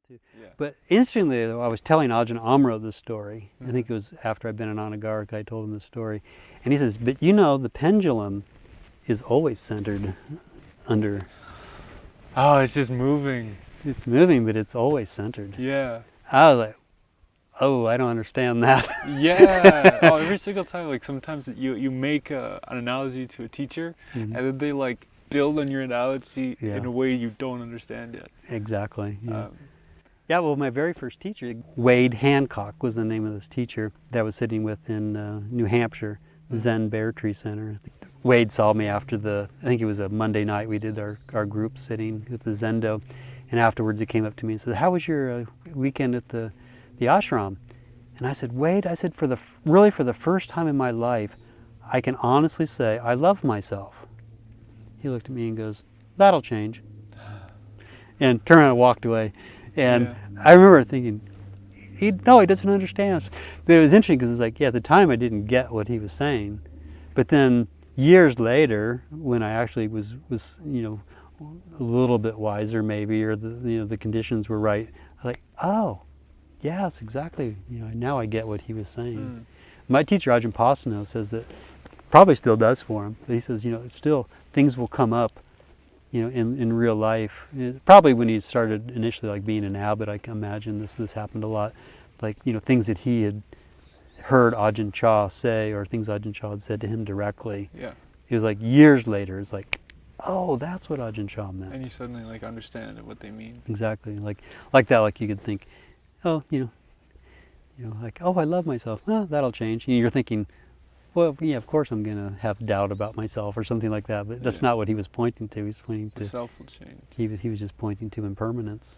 too. Yeah. But interestingly, though, I was telling Ajahn Amro this story. I think it was after I'd been in Anagarika, I told him this story. And he says, but you know, the pendulum is always centered under. Oh, it's just moving. It's moving, but it's always centered. Yeah. I was like, oh, I don't understand that. Yeah. Oh, every single time, like sometimes you make an analogy to a teacher, and then they like build on your analogy in a way you don't understand yet. Exactly. Yeah. Yeah. Well, my very first teacher, Wade Hancock, was the name of this teacher that I was sitting with in New Hampshire, Zen Bear Tree Center. Wade saw me after I think it was a Monday night. We did our group sitting with the Zendo, and afterwards he came up to me and said, "How was your weekend at the ashram?" And I said, "Wade," I said, for the first time in my life, I can honestly say I love myself." He looked at me and goes, "That'll change," and turned around and walked away. And I remember thinking, he doesn't understand. But it was interesting because it's like, at the time I didn't get what he was saying, but then years later, when I actually was a little bit wiser maybe, or the conditions were right, I was like, oh, yeah, that's exactly, now I get what he was saying. My teacher Ajahn Pasano says that, probably still does for him, but he says, still things will come up, in real life. Probably when he started initially, like being an abbot, I can imagine this happened a lot, like things that he had heard Ajahn Chah say, or things Ajahn Chah had said to him directly. Yeah. It was like years later, it's like, oh, that's what Ajahn Chah meant. And you suddenly like understand what they mean. Exactly, like that, like you could think, oh, like, oh, I love myself. Oh, that'll change. You're thinking, well, yeah, of course I'm going to have doubt about myself or something like that, but that's not what he was pointing to. He was pointing to... The self will change. He was just pointing to impermanence.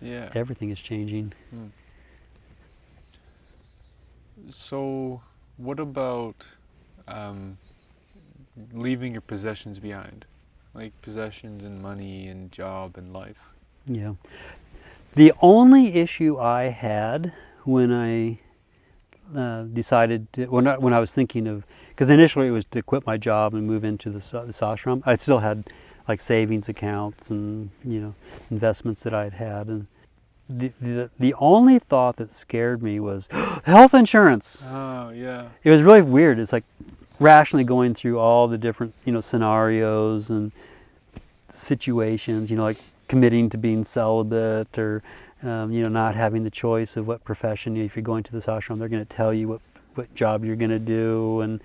Yeah. Everything is changing. So, what about leaving your possessions behind? Like possessions and money and job and life. Yeah. The only issue I had when I decided to, when I was thinking of, because initially it was to quit my job and move into this ashram. I still had like savings accounts and investments that I'd had, and the only thought that scared me was health insurance. Oh yeah. It was really weird. It's like rationally going through all the different scenarios and situations. Like committing to being celibate, or not having the choice of what profession. If you're going to this ashram, they're going to tell you what job you're going to do, and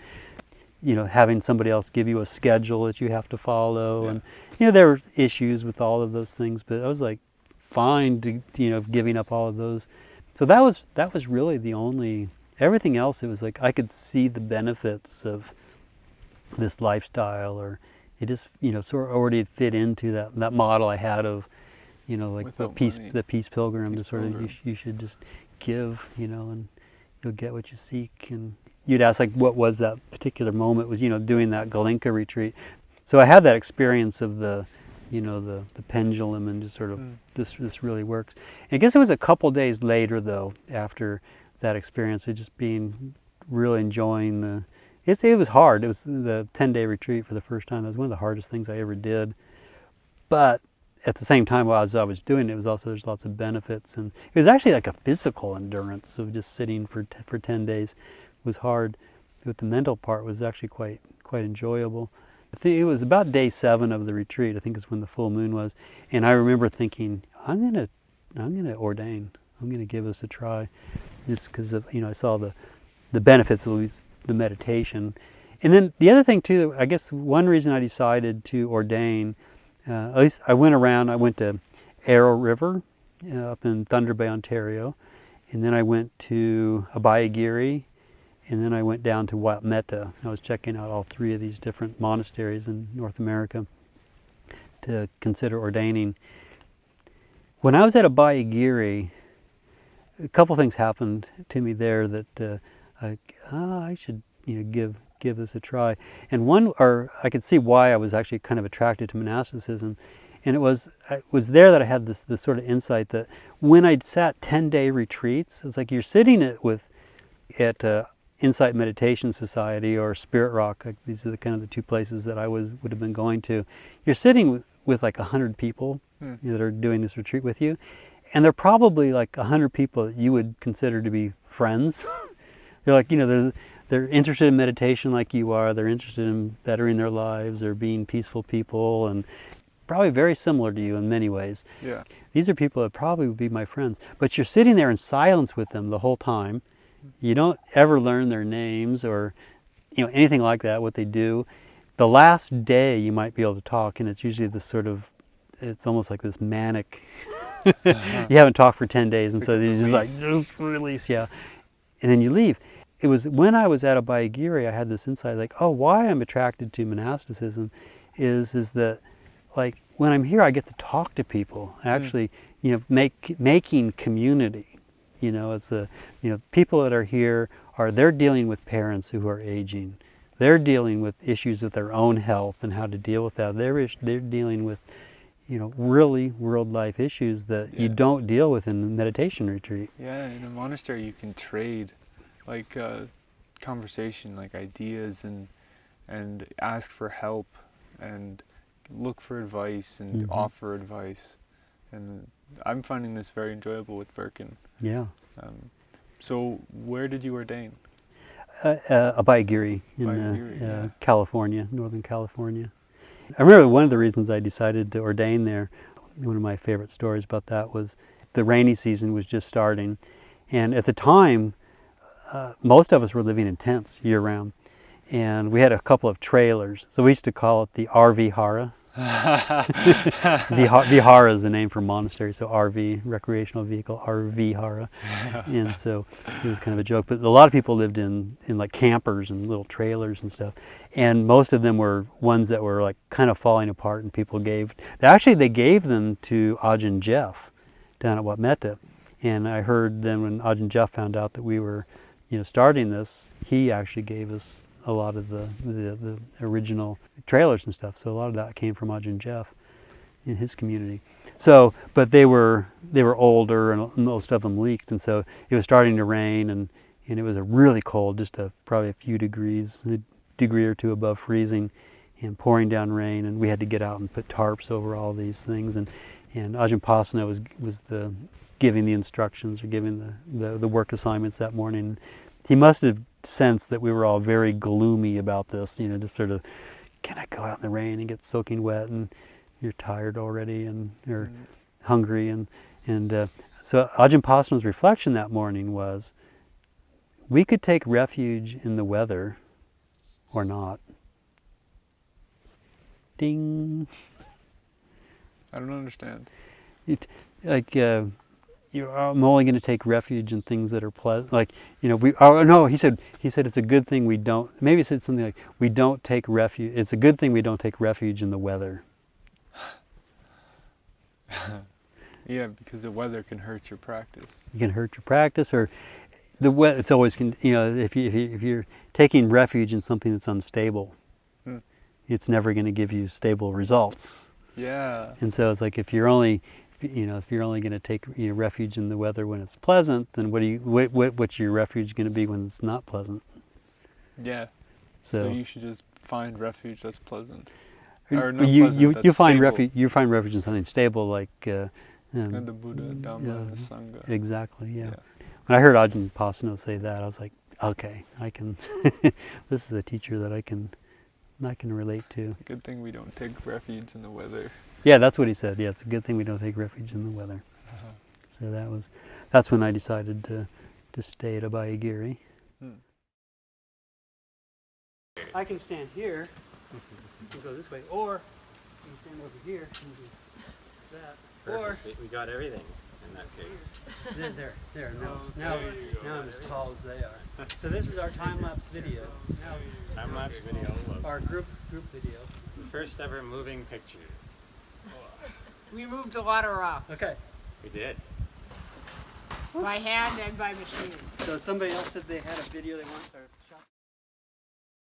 having somebody else give you a schedule that you have to follow. And there were issues with all of those things, but I was like fine to giving up all of those. So that was really the only. Everything else, it was like I could see the benefits of this lifestyle, or it just sort of already fit into that model I had of like the peace pilgrim, to sort of you should just give, and you'll get what you seek. And you'd ask like what was that particular moment, was doing that Galinka retreat. So I had that experience of the pendulum, and just sort of this really works. And I guess it was a couple days later though, after that experience of just being really enjoying it was hard. It was the 10-day retreat for the first time. It was one of the hardest things I ever did. But at the same time, as I was doing it, there's lots of benefits, and it was actually like a physical endurance of just sitting for 10 days was hard. But the mental part was actually quite enjoyable. I think it was about day 7 of the retreat. I think it's when the full moon was, and I remember thinking, I'm gonna ordain. I'm gonna give this a try, just because of I saw the benefits of the meditation. And then the other thing too, I guess one reason I decided to ordain, at least I went to Arrow River up in Thunder Bay, Ontario, and then I went to Abhayagiri, and then I went down to Metta. I was checking out all 3 of these different monasteries in North America to consider ordaining. When I was at Abhayagiri, a couple things happened to me there that I should give this a try. And one, or I could see why I was actually kind of attracted to monasticism, and it was there that I had this sort of insight that when I sat 10-day retreats, it's like you're sitting at Insight Meditation Society or Spirit Rock. Like these are the 2 places that I would have been going to. You're sitting with like 100 people that are doing this retreat with you, and they're probably like 100 people that you would consider to be friends. They're like, they're interested in meditation like you are. They're interested in bettering their lives. They're being peaceful people, and probably very similar to you in many ways. Yeah. These are people that probably would be my friends. But you're sitting there in silence with them the whole time. You don't ever learn their names or anything like that, what they do. The last day you might be able to talk, and it's usually this sort of, it's almost like this manic, you haven't talked for 10 days, and so you just release, yeah. And then you leave. It was when I was at Abhayagiri, I had this insight, like, oh, why I'm attracted to monasticism is that, like, when I'm here, I get to talk to people, actually, making community. It's people that are here they're dealing with parents who are aging. They're dealing with issues with their own health and how to deal with that. They're dealing with, really world life issues that you don't deal with in a meditation retreat. Yeah, in a monastery you can trade, like conversation, like ideas, and ask for help, and look for advice, and offer advice. And I'm finding this very enjoyable with Birkin. Yeah. So where did you ordain? Abhayagiri in California, Northern California. I remember one of the reasons I decided to ordain there, one of my favorite stories about that was the rainy season was just starting. And at the time, most of us were living in tents year-round. And we had a couple of trailers. So we used to call it the RV Hara. Vihara is the name for monastery, so RV, recreational vehicle, RV Hara. And so it was kind of a joke, but a lot of people lived in like campers and little trailers and stuff, and most of them were ones that were like kind of falling apart, and people they gave them to Ajahn Jeff down at Metta. And I heard then when Ajahn Jeff found out that we were starting this, he actually gave us a lot of the original trailers and stuff. So a lot of that came from Ajahn Jeff in his community. So, but they were older, and most of them leaked, and so it was starting to rain, and it was a really cold, just probably a few degrees, a degree or two above freezing, and pouring down rain, and we had to get out and put tarps over all these things, and Ajahn Pasana was giving the instructions or giving the work assignments that morning. He must have sensed that we were all very gloomy about this, just sort of, can I go out in the rain and get soaking wet, and you're tired already, and you're hungry, and so Ajahn Pasana's reflection that morning was, we could take refuge in the weather or not. Ding. I don't understand. I'm only going to take refuge in things that are pleasant. Like, he said it's a good thing we don't, maybe he said something like, we don't take refuge, it's a good thing we don't take refuge in the weather. Yeah, because the weather can hurt your practice. You can hurt your practice, or it's always, if you're taking refuge in something that's unstable, it's never going to give you stable results. Yeah. And so it's like, if you're only going to take refuge in the weather when it's pleasant, then what's your refuge going to be when it's not pleasant? Yeah. So you should just find refuge that's pleasant. Or not you find stable. refuge. You find refuge in something stable, like and the Buddha, Dhamma, and the Sangha. Exactly. Yeah. When I heard Ajahn Pasana say that, I was like, okay, I can. This is a teacher that I can relate to. It's a good thing we don't take refuge in the weather. Yeah, that's what he said. Yeah, it's a good thing we don't take refuge in the weather. So that's when I decided to stay at Abhayagiri. I can stand here and go this way, or you can stand over here and do that. Perfect. Or we got everything in that case. There. Now I'm as tall as they are. So this is our time-lapse video. Time-lapse video. Our group video. The first ever moving picture. We moved a lot of rocks. Okay. We did. By hand and by machine. So somebody else said they had a video they want.